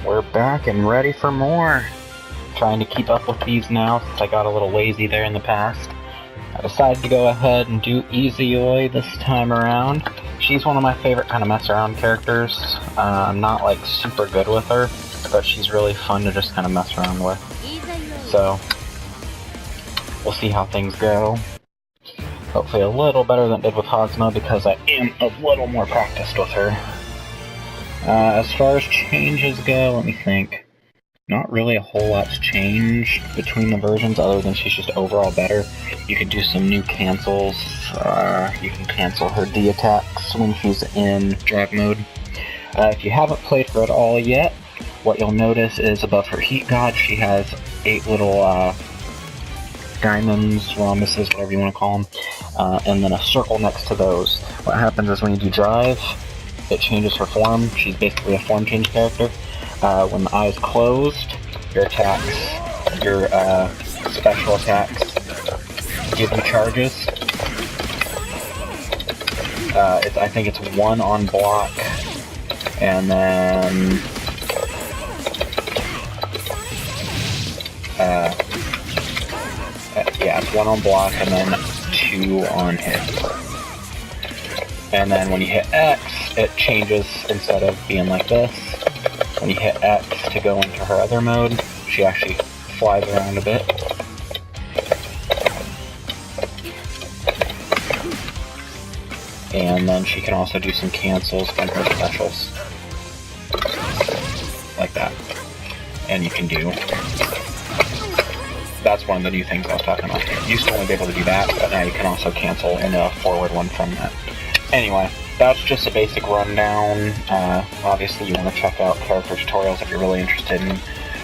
We're back and ready for more. Trying to keep up with these now since I got a little lazy there in the past. I decided to go ahead and do Izayoi this time around. She's one of my favorite kind of mess around characters. I'm not like super good with her, but she's really fun to just kind of mess around with. So, we'll see how things go. Hopefully a little better than it did with Hazma because I am a little more practiced with her. As far as changes go, let me think. Not really a whole lot's changed between the versions other than she's just overall better. You can do some new cancels. You can cancel her D attacks when she's in drag mode. If you haven't played her at all yet, what you'll notice is above her heat god she has 8 little diamonds, rhombuses, whatever you want to call them, and then a circle next to those. What happens is when you do drive, it changes her form. She's basically a form change character. When the eye is closed, your attacks, your special attacks, give you charges. I think it's 1 on block, and then yeah, it's 1 on block and then 2 on hit. And then when you hit X, it changes. Instead of being like this, when you hit X to go into her other mode, she actually flies around a bit. And then she can also do some cancels from her specials. Like that. And you can do... That's one of the new things I was talking about. You used to only be able to do that, but now you can also cancel in a forward one from that. Anyway, that's just a basic rundown. Obviously you want to check out character tutorials if you're really interested in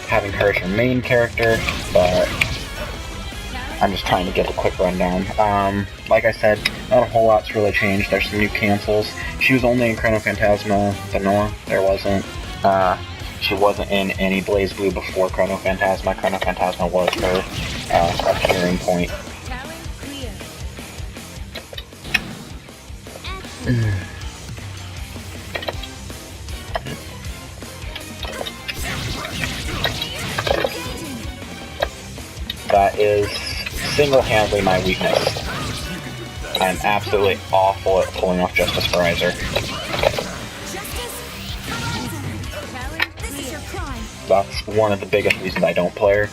having her as your main character, but I'm just trying to give a quick rundown. Like I said, not a whole lot's really changed. There's some new cancels. She was only in Chrono Phantasma Vanilla. She wasn't in any Blaze Blue before Chrono Phantasma. Chrono Phantasma was her appearing point. That is single-handedly my weakness. I'm absolutely awful at pulling off Justice for Riser. That's one of the biggest reasons I don't play her,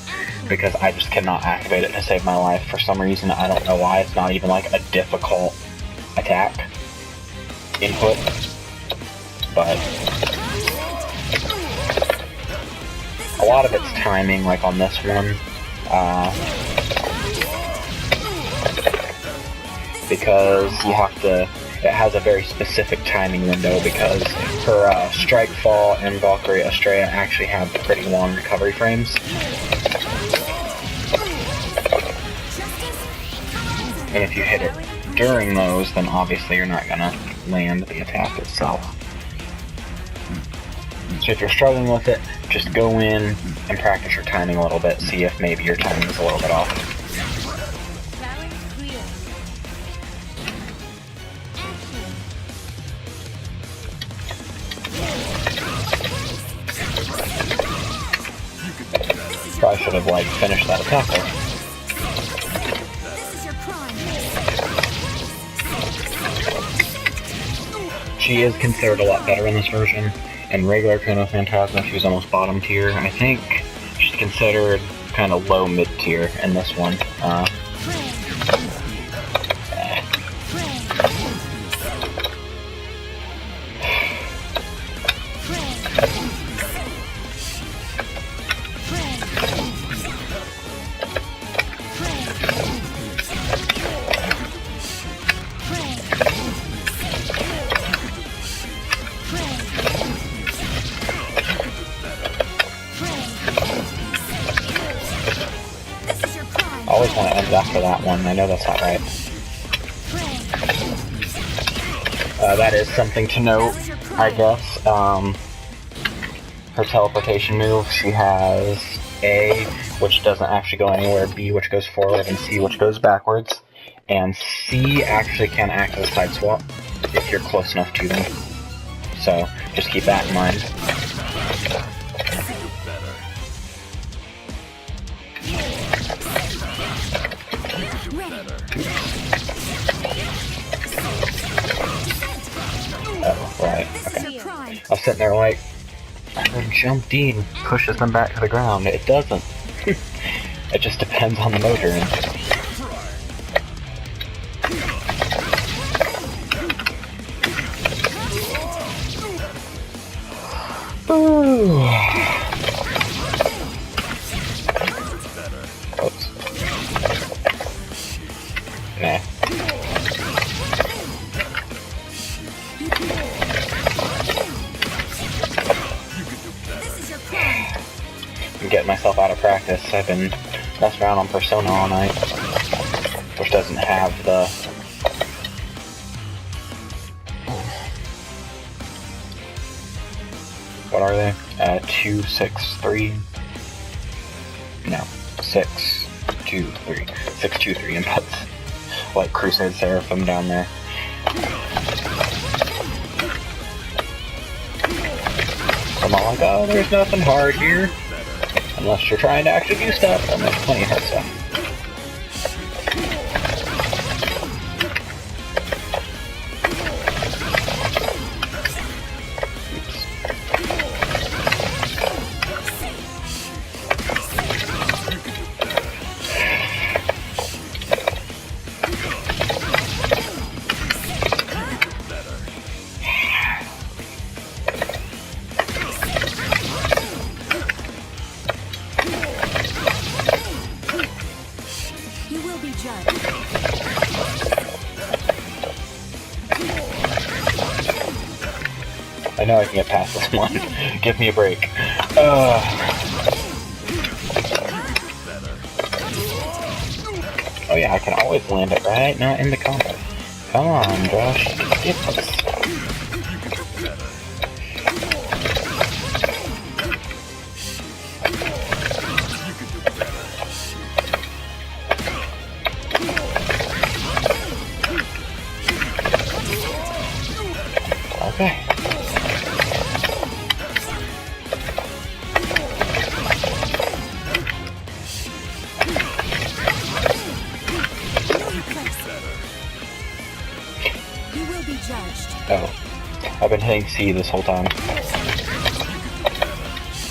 because I just cannot activate it to save my life. For some reason, I don't know why. It's not even like a difficult attack input, but a lot of it's timing, like on this one, because you have to, it has a very specific timing window, because her Strike Fall and Valkyrie Estrella actually have pretty long recovery frames. And if you hit it during those, then obviously you're not gonna land the attack itself. So if you're struggling with it, just go in and practice your timing a little bit, see if maybe your timing is a little bit off. Probably should have like finished that attack there. She is considered a lot better in this version. In regular Chrono Phantasma, she was almost bottom tier. I think she's considered kind of low mid tier in this one. I always want to end after that one. I know that's not right. That is something to note, I guess. Her teleportation move, she has A, which doesn't actually go anywhere, B, which goes forward, and C, which goes backwards. And C actually can act as a side swap if you're close enough to them. So, just keep that in mind. sitting there like, jump Dean pushes them back to the ground. It doesn't. It just depends on the motor. Ooh. Oops. Nah. I'm getting myself out of practice. I've been messing around on Persona all night, which doesn't have the... What are they? 2, 6, 3... No. 6, 2, 3. 6, 2, 3 inputs. Like Crusade Seraphim down there. I'm all like, oh, there's nothing hard here. Unless you're trying to actually do stuff, and there's plenty of hard stuff. I know I can get past this one. Give me a break. Oh yeah, I can always land it right now in the combo. Come on, Josh. Get this. Okay. Oh, I've been hitting C this whole time.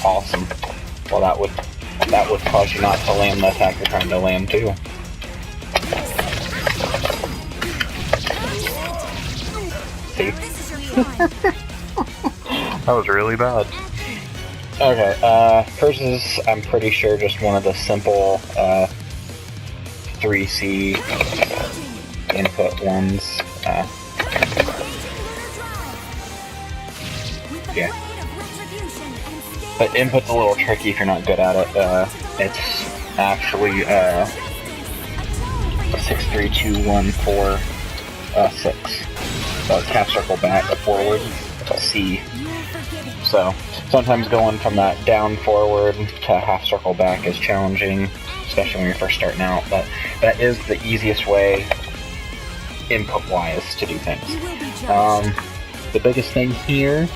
Awesome. Well, that would cause you not to land the attack you're trying to land too. See? That was really bad. Okay, hers is, I'm pretty sure, just one of the simple 3C input ones. Yeah. But input's a little tricky if you're not good at it. It's actually 6, 3, 2, 1, 4, 6. So it's half circle back, forward, C. So sometimes going from that down forward to half circle back is challenging, especially when you're first starting out. But that is the easiest way, input-wise, to do things. The biggest thing here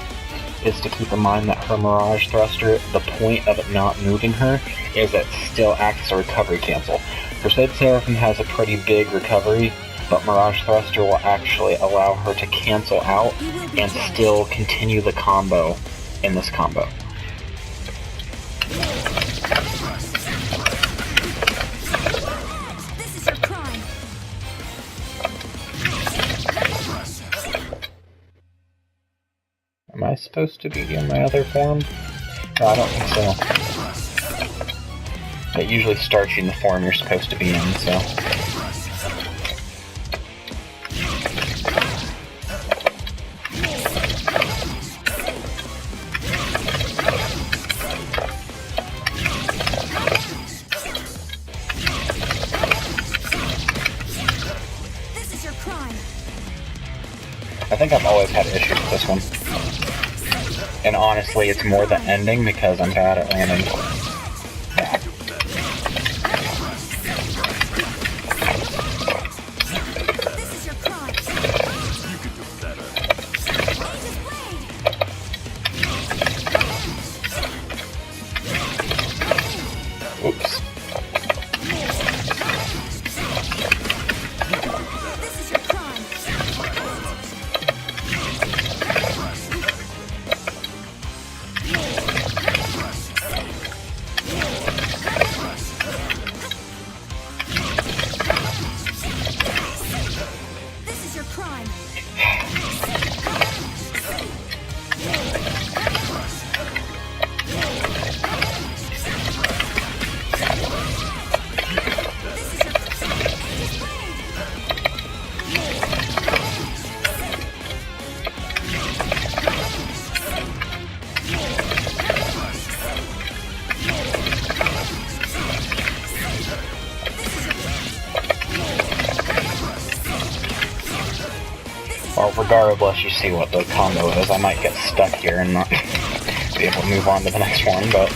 is to keep in mind that her Mirage Thruster, the point of it not moving her is it still acts as a recovery cancel. Crusade Seraphim has a pretty big recovery, but Mirage Thruster will actually allow her to cancel out and still continue the combo in this combo. Am I supposed to be in my other form? No, I don't think so. It usually starts you in the form you're supposed to be in, so... I think I've always had issues with this one. And honestly, it's more the ending because I'm bad at landing. Yeah. Oops. regardless, you see what the combo is. I might get stuck here and not be able to move on to the next one, but...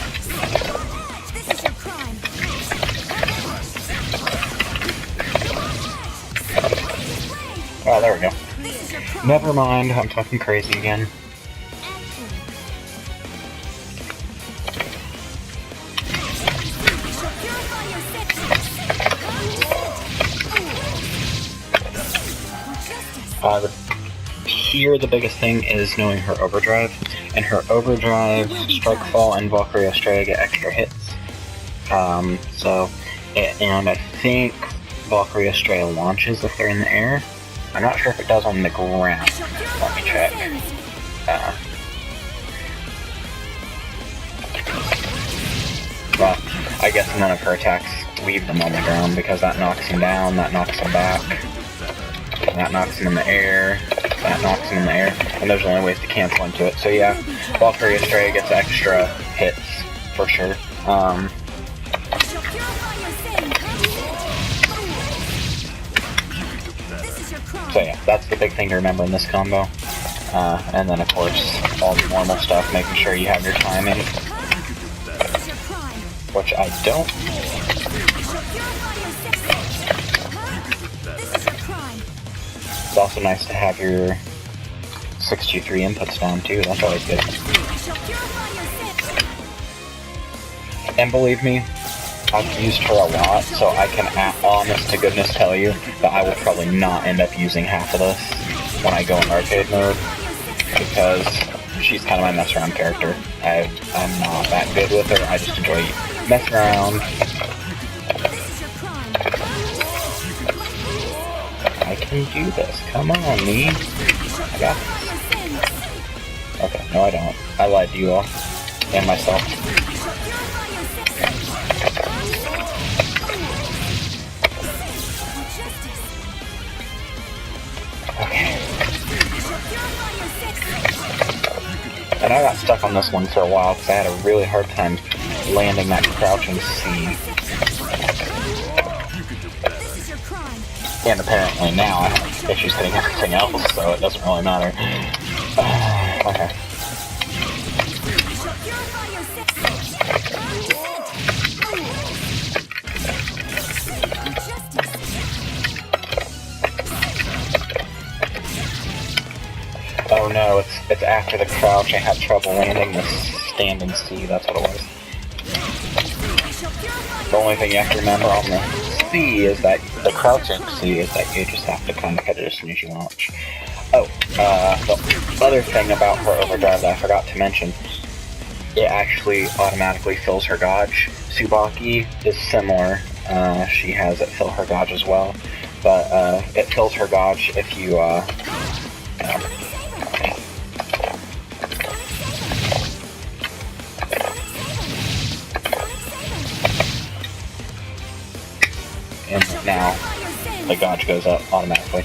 Oh, there we go. Never mind, I'm talking crazy again. Here the biggest thing is knowing her overdrive, and her overdrive, strike fall, and Valkyrie Estrella get extra hits. And I think Valkyrie Estrella launches if they're in the air. I'm not sure if it does on the ground. Let me check. Well, I guess none of her attacks leave them on the ground because that knocks him down, that knocks him back, that knocks him in the air, that knocks him in the air, and there's only ways to cancel into it. So yeah, Valkyrie Estrella gets extra hits, for sure. So yeah, that's the big thing to remember in this combo. And then of course, all the normal stuff, making sure you have your timing. Which I don't. It's also nice to have your 623 inputs down too, that's always good. And believe me, I've used her a lot, so I can honest to goodness tell you that I will probably not end up using half of this when I go in arcade mode, because she's kind of my mess around character. I'm not that good with her, I just enjoy messing around. I can do this, come on me. I got this. Okay, no I don't. I lied to you all. And myself. Okay. And I got stuck on this one for a while because I had a really hard time landing that crouching C. And apparently now I have issues hitting everything else, so it doesn't really matter. Okay. Oh no, it's after the crouch I had trouble landing the standing C, that's what it was. The only thing you have to remember on the C is that the crouching C is that you just have to kind of hit it as soon as you launch. Oh, the other thing about her overdrive that I forgot to mention, it actually automatically fills her gauge. Tsubaki is similar, she has it fill her gauge as well, but it fills her gauge if you, and now the gauge goes up automatically.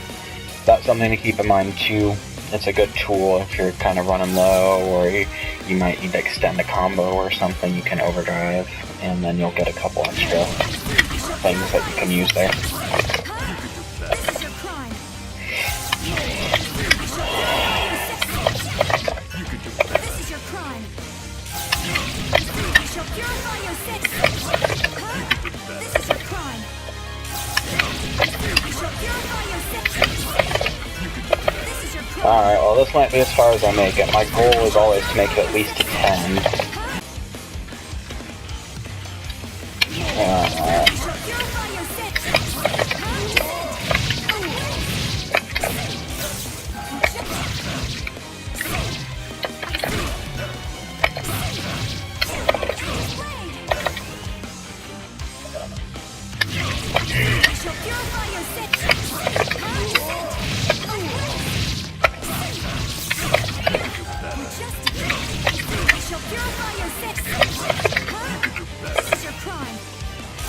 That's something to keep in mind too. It's a good tool if you're kind of running low, or you might need to extend a combo or something. You can overdrive, and then you'll get a couple extra things that you can use there. Alright, well this might be as far as I make it. My goal is always to make it at least to 10.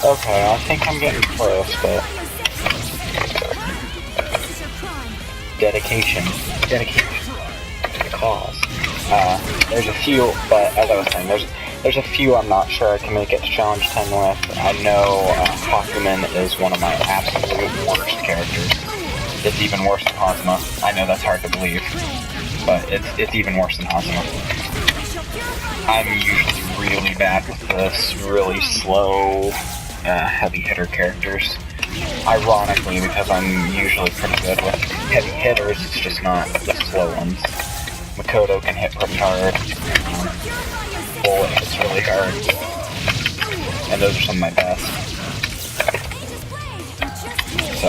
Okay, I think I'm getting close, but... Dedication to the cause. There's a few, but as I was saying, there's a few I'm not sure I can make it to Challenge 10 with. I know Hakumen is one of my absolute worst characters. It's even worse than Hazama. I know that's hard to believe, but it's even worse than Hazama. I'm usually really bad with this really slow, heavy hitter characters. Ironically, because I'm usually pretty good with heavy hitters, it's just not the slow ones. Makoto can hit pretty hard. Bullet hits really hard. And those are some of my best. So.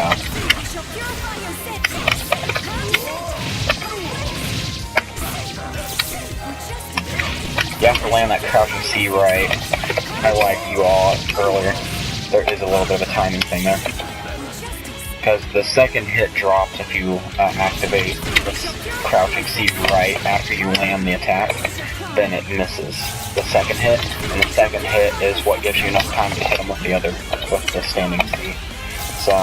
You have to land that crouching C right. I like you all earlier. There is a little bit of a timing thing there. Because the second hit drops if you activate this crouching C right after you land the attack, then it misses the second hit, and the second hit is what gives you enough time to hit him with the standing C. So,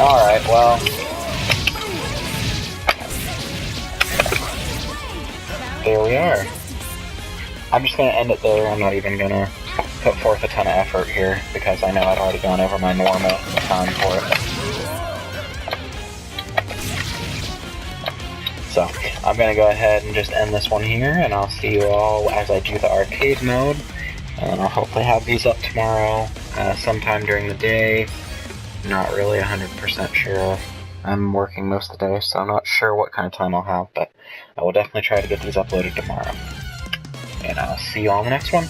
alright, well, there we are. I'm just gonna end it there. I'm not even gonna put forth a ton of effort here, because I know I've already gone over my normal time for it. So, I'm gonna go ahead and just end this one here, and I'll see you all as I do the arcade mode. And I'll hopefully have these up tomorrow, sometime during the day. Not really 100% sure. I'm working most of the day, so I'm not sure what kind of time I'll have, but I will definitely try to get these uploaded tomorrow. And I'll see you all in the next one.